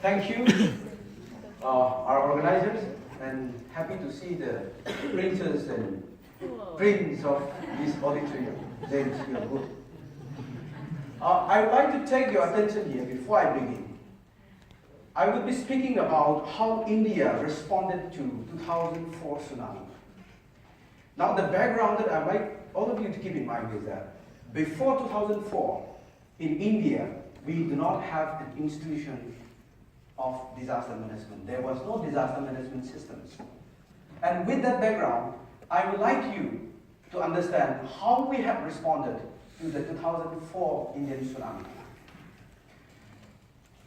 Thank you, our organizers, and happy to see the printers and prints of this auditorium. James, you are good. I would like to take your attention here before I begin. I will be speaking about how India responded to 2004 tsunami. Now the background that I'd like all of you to keep in mind is that before 2004, in India, we do not have an institution of disaster management. There was no disaster management systems. And with that background, I would like you to understand how we have responded to the 2004 Indian tsunami.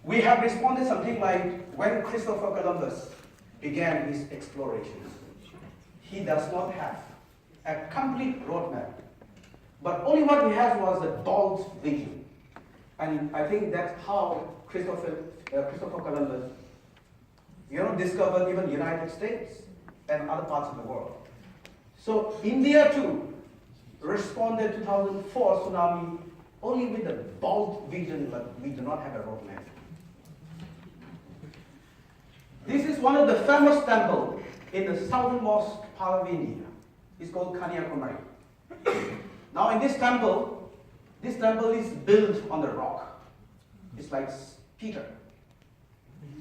We have responded something like when Christopher Columbus began his explorations. He does not have a complete roadmap, but only what he has was a bold vision. And I think that's how Christopher Columbus, discovered even the United States and other parts of the world. So India too responded to 2004 tsunami only with a bold vision, but we do not have a roadmap. This is one of the famous temples in the southernmost part of India. It's called Kanyakumari. Now in this temple is built on the rock. It's like Peter.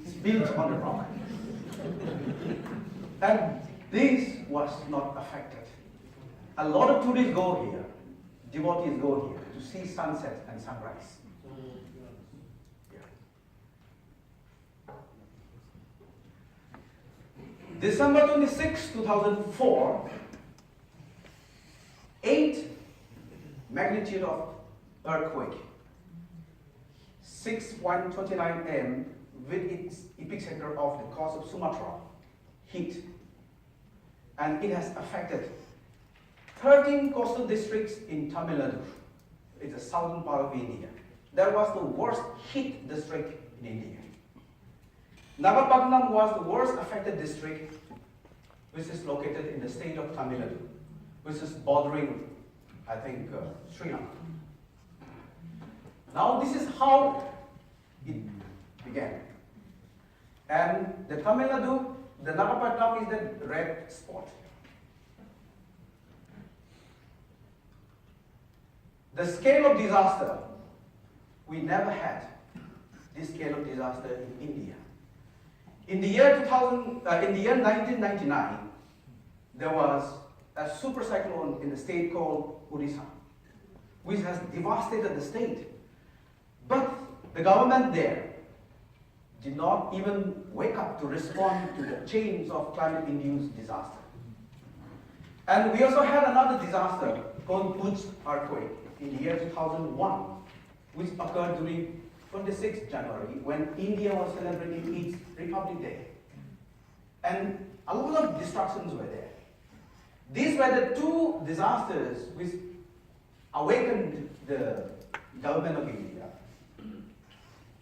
It's built on the rock. And this was not affected. A lot of tourists go here, devotees go here to see sunset and sunrise. December 26, 2004, 8 magnitude of earthquake, 6.29 m with its epicenter of the coast of Sumatra hit, and it has affected 13 coastal districts in Tamil Nadu. It's the southern part of India. That was the worst hit district in India. Nagapattinam was the worst affected district, which is located in the state of Tamil Nadu, which is bordering, I think, Sri Lanka. Now this is how it began. And the Tamil Nadu, the Nagapattinam is the red spot. The scale of disaster, we never had this scale of disaster in India. In the year 1999, there was a super cyclone in the state called Odisha, which has devastated the state. But the government there did not even wake up to respond to the chains of climate-induced disaster. And we also had another disaster called Bhuj earthquake in the year 2001, which occurred during 26th January when India was celebrating its Republic Day. And a lot of destructions were there. These were the two disasters which awakened the government of India.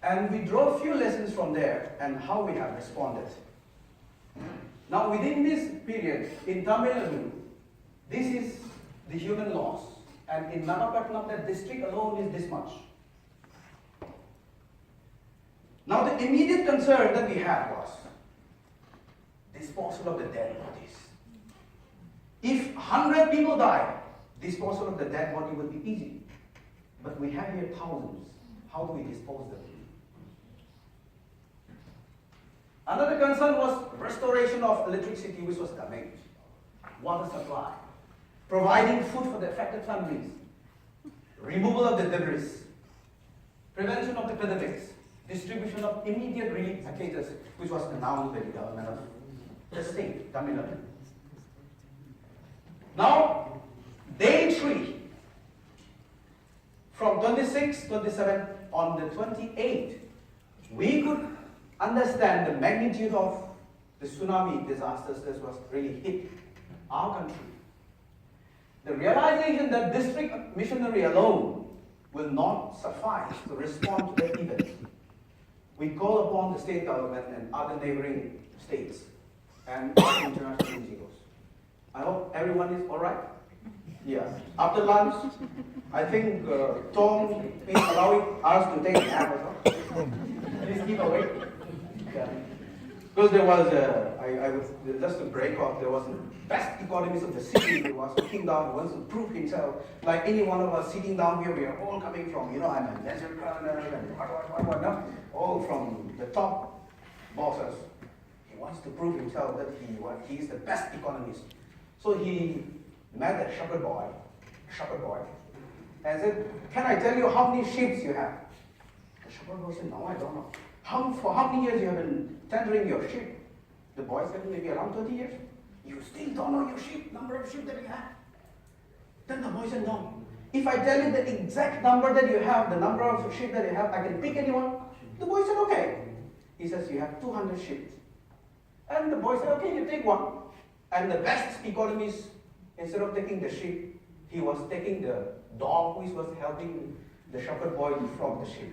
And we draw a few lessons from there and how we have responded. Now within this period, in Tamil Nadu, this is the human loss. And in Nagapattinam, that district alone is this much. Now the immediate concern that we had was disposal of the dead bodies. If 100 people die, disposal of the dead body would be easy. But we have here thousands. How do we dispose them? Another concern was restoration of electricity, which was damaged, water supply, providing food for the affected families, removal of the debris, prevention of epidemics, distribution of immediate relief packages, which was announced by the government of the state, Tamil Nadu. Now, day 3, from 26, 27, on the 28th, we could understand the magnitude of the tsunami disasters that was really hit our country. The realization that district missionary alone will not suffice to respond to the event. We call upon the state government and other neighboring states and international NGOs. I hope everyone is all right. Yeah. After lunch, I think Tom is allowing us to take a nap as well. Please keep awake. Yeah. Because there was, I was, just to break off, there was the best economist of the city who was looking down, who wants to prove himself. Like any one of us sitting down here, we are all coming from, I'm a leisure colonel and what, all from the top bosses. He wants to prove himself that he is the best economist. So he met a shepherd boy, and said, "Can I tell you how many ships you have?" The shepherd boy said, "No, I don't know." For how many years you have been tendering your ship? The boy said, "Maybe around 30 years. You still don't know your ship, number of ships that you have?" Then the boy said, "No. If I tell you the exact number that you have, the number of ships that you have, I can pick anyone." The boy said, "Okay." He says, "You have 200 ships." And the boy said, "Okay, you take one." And the best economist, instead of taking the ship, he was taking the dog which was helping the shepherd boy defrog the ship.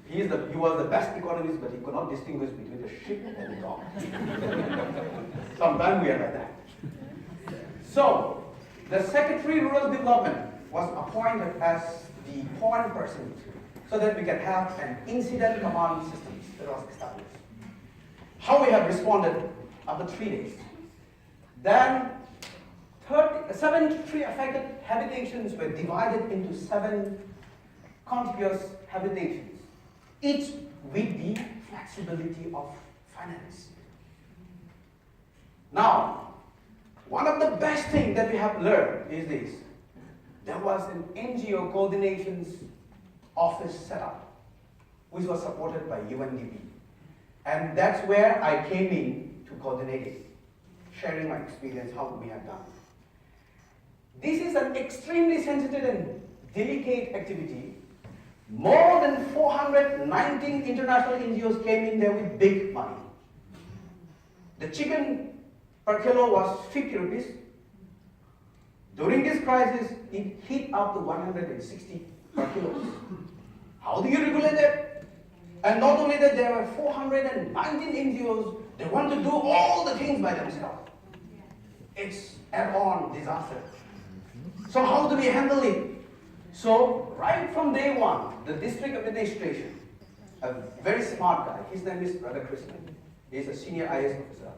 He was the best economist, but he could not distinguish between the ship and the dog. Sometimes we are like that. So, the Secretary Rural Development was appointed as the point person so that we can have an incident command system that was established. How we have responded after 3 days. Then 73 affected habitations were divided into 7 contiguous habitations, each with the flexibility of finance. Now, one of the best things that we have learned is this. There was an NGO coordinations office set up, which was supported by UNDP. And that's where I came in to coordinate it, sharing my experience, how we have done. This is an extremely sensitive and delicate activity. More than 419 international NGOs came in there with big money. The chicken per kilo was 50 rupees. During this crisis, it hit up to 160 per kilo. How do you regulate that? And not only that, there were 419 NGOs, they want to do all the things by themselves. It's add-on disaster. So how do we handle it? So right from day one, the district administration, a very smart guy, his name is Radhakrishnan, he's a senior IAS officer,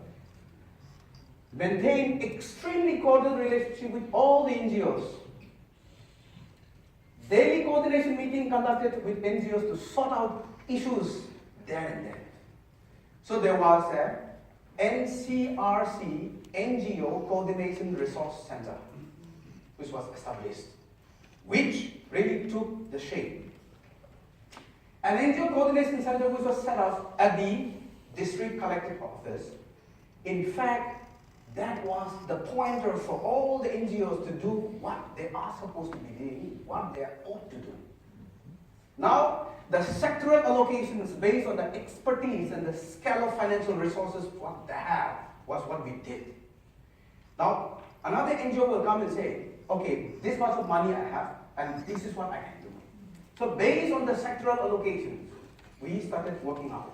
maintained extremely cordial relationship with all the NGOs. Daily coordination meeting conducted with NGOs to sort out issues there and then. So there was a NCRC NGO Coordination Resource Center, which was established, which really took the shape. An NGO Coordination Center which was set up at the District Collective Office. In fact, that was the pointer for all the NGOs to do what they are supposed to be doing, what they ought to do. Now, the sectoral allocations based on the expertise and the scale of financial resources what they have was what we did. Now, another NGO will come and say, okay, this much of money I have, and this is what I can do. So based on the sectoral allocations, we started working out.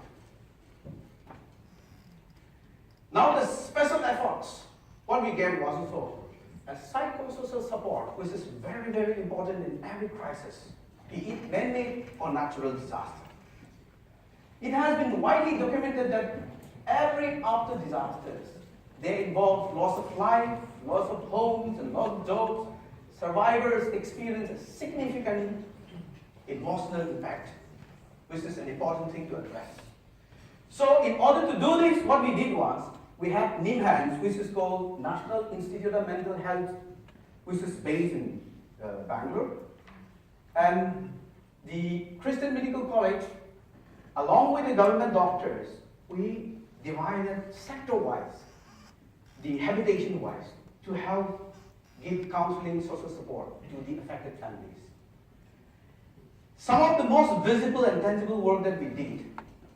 Now the special efforts, what we gave was also a psychosocial support, which is very, very important in every crisis, be it man-made or natural disaster. It has been widely documented that every after disasters, they involve loss of life, loss of homes, and loss of jobs. Survivors experience a significant emotional impact, which is an important thing to address. So in order to do this, what we did was, we have NIMHANS, which is called National Institute of Mental Health, which is based in Bangalore. And the Christian Medical College, along with the government doctors, we divided sector-wise, the habitation-wise, to help give counseling, social support to the affected families. Some of the most visible and tangible work that we did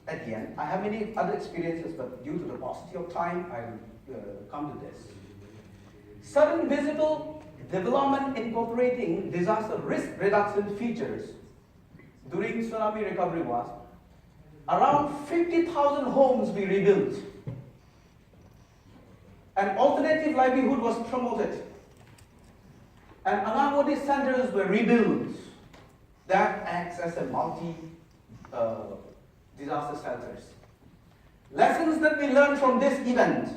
at the end, I have many other experiences, but due to the paucity of time, I'll come to this. Certain visible development incorporating disaster risk reduction features during tsunami recovery was around 50,000 homes we rebuilt. An alternative livelihood was promoted. And Anangodi centers were rebuilt. That acts as a disaster shelters. Lessons that we learned from this event.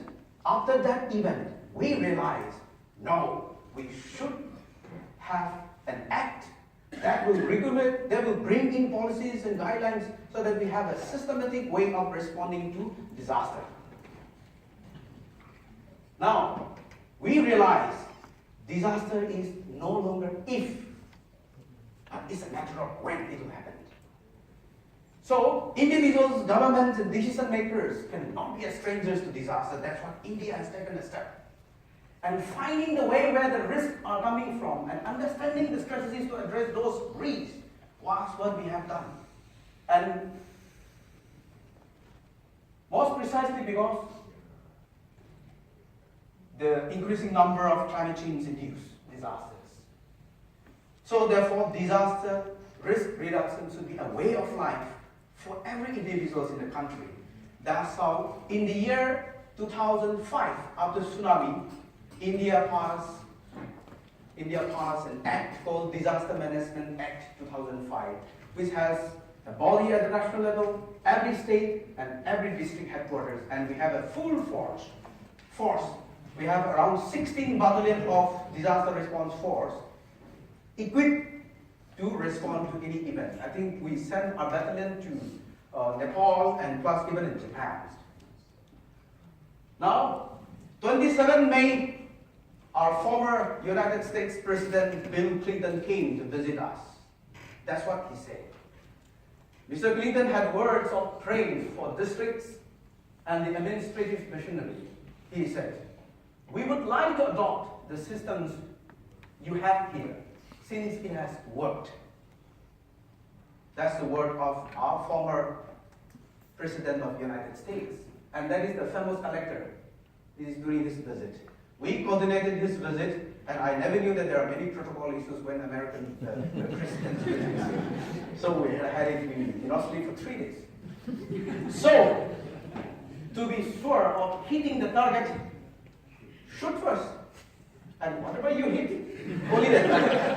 After that event, we realized, no, we should have an act that will regulate, that will bring in policies and guidelines so that we have a systematic way of responding to disaster. Now, we realize disaster is no longer if, but it's a matter of when it will happen. So, individuals, governments, and decision makers cannot be strangers to disaster. That's what India has taken a step. And finding the way where the risks are coming from and understanding the strategies to address those risks was what we have done. And most precisely because the increasing number of climate change-induced disasters. So therefore, disaster risk reduction should be a way of life for every individual in the country. That's how, in the year 2005, after tsunami, India passed an act called Disaster Management Act 2005, which has a body at the national level, every state and every district headquarters, and we have a full force. We have around 16 battalion of disaster response force equipped to respond to any event. I think we sent our battalion to Nepal and plus even in Japan. Now, 27 May, our former United States President Bill Clinton came to visit us. That's what he said. Mr. Clinton had words of praise for districts and the administrative machinery. He said, "We would like to adopt the systems you have here, since it has worked." That's the word of our former President of the United States. And that is the famous elector. This is during this visit. We coordinated this visit, and I never knew that there are many protocol issues when American presidents visit. So we had it in Australia for 3 days. So, to be sure of hitting the target, shoot first. And whatever you hit, only that target.